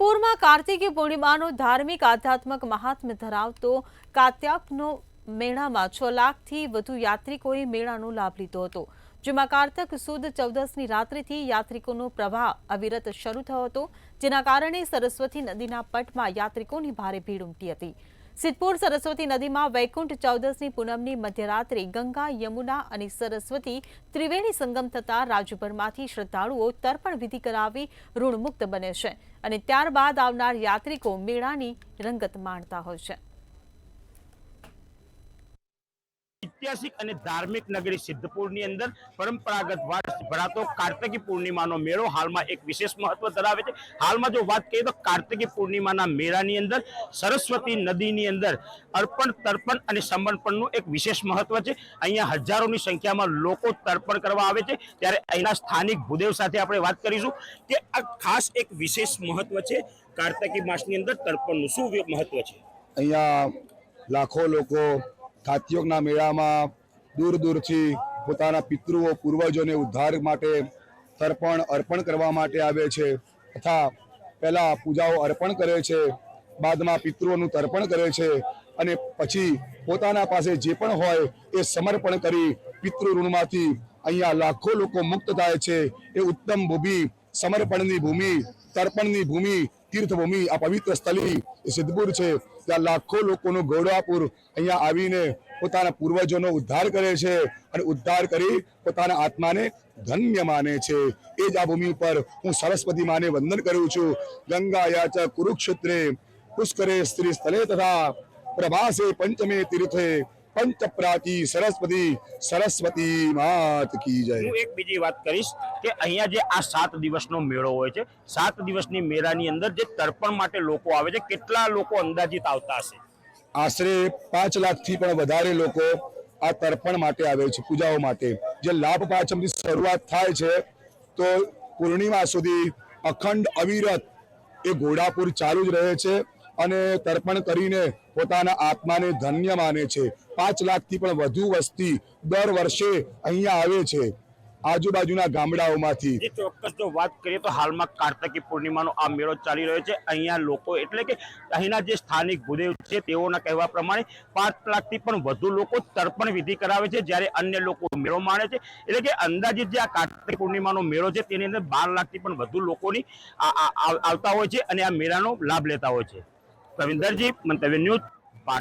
સિદ્ધપુરમાં કાર્તિકી પૂર્ણિમાનો ધાર્મિક આધ્યાત્મક મહાત્મ્ય ધરાવતો કાત્યાકનો મેળામાં 6 લાખથી વધુ યાત્રિકોએ મેળાનો લાભ લીધો હતો, જેમાં કારતક સુદ 14ની રાત્રિથી યાત્રિકોનો પ્રવાહ અવિરત શરૂ થયો હતો, જેના કારણે સરસ્વતી નદીના પટમાં યાત્રિકોની ભારે ભીડ ઉમટી હતી। સિદ્ધપુર સરસ્વતી નદીમાં વૈકુંઠ 14ની પૂનમની મધ્યરાત્રે ગંગા, યમુના અને સરસ્વતી ત્રિવેણી સંગમ થતા રાજ્યભરમાંથી શ્રદ્ધાળુઓ તર્પણ વિધિ કરાવી ઋણમુક્ત બને છે અને ત્યારબાદ આવનાર યાત્રિકો મેળાની રંગત માણતા હોય છે। ऐतिहासिक और धार्मिक नगरी सिद्धपुर अंदर परंपरागत वार्षिक भरातो कार्तिकी पूर्णिमा मेड़ो हाल में एक विशेष महत्व धरावे छे। हाल में जो बात करिए तो कार्तिकी पूर्णिमा मेळा अंदर सरस्वती नदी अंदर अर्पण तर्पण और समर्पण एक विशेष महत्व है। अहींया हजारों की संख्या में लोग तर्पण करवा आवे छे, त्यारे अहींना स्थानिक भूदेव साथे आपणे वात करीशुं के आ खास एक विशेष महत्व है। कार्तिकी मासनी अंदर तर्पणनुं शुं महत्व है? अहींया लाखों लोग कार्तिकना मेला में दूर दूर थी पोताना पितृओ पूर्वजों ने उद्धार माटे तर्पण अर्पण करवा माटे आवे छे तथा पहला पूजाओ अर्पण करे छे, बाद में पितृओं तर्पण करे छे अने पछी पोताना पासे जे पण होय ए समर्पण करी पितृ ऋणमांथी अहींया लाखों लोग मुक्त थाय छे। ए उत्तम भूमि, समर्पणनी भूमि, तर्पणनी भूमि, तीर्थभूमि आ पवित्र स्थली सिद्धपुर है। त्या लाखों लोगों गौरवापुर अहींया आवीने पोताना पूर्वजों उद्धार करे छे और उद्धार करी पोताना आत्मा ने धन्य माने छे। ए ज आ भूमि पर हूँ सरस्वती माने वंदन करूँ छूं। गंगाया च कुरुक्षेत्रे पुष्करे स्त्री स्थले तथा प्रभासे पंचमे तीर्थे पंचप्राची सरस्वती सरस्वती मात की जय। हूँ एक बीजी बात करीश के अहींया जे आ 7 दिवसनो मेळो होय छे, 7 दिवसनी मेळानी अंदर जे तर्पण माटे लोको आवे छे, केटला लोको अंदाजित आवता हशे? आश्रे 5 लाख थी पण वधारे लोको आ तर्पण माटे आवे छे, पूजाओ माटे। जे लाभ पाचमथी शरूआत थाय छे तो पूर्णिमा सुधी अखंड अविरत ए घोड़ापुर चालू ज रहे छे अने तर्पण करीने पोताना आत्माने धन्य माने छे। 5 लाख थी पण वधु वस्ती दर वर्षे अहींया आवे छे आजूबाजूना गामडाओमांथी। जे चोक्कस जो बात करिए तो हाल में कार्तिकी पूर्णिमानो आ मेळो चाली रह्यो छे। अहींया लोको एटले के अहींना जे स्थानिक भूदेव छे तेओना कहेवा प्रमाणे 5 लाख थी पण वधु लोको तर्पण विधि करावे छे, ज्यारे अन्य लोको मेळो माणे छे। एटले के अंदाजित जे आ कार्तिकी पूर्णिमानो मेळो छे तेनी अंदर 12 लाख थी पण वधु लोकोनी आवता होय छे अने आ मेळानो लाभ लेता होय छे। रविंदरजी, मंतव्य न्यूज।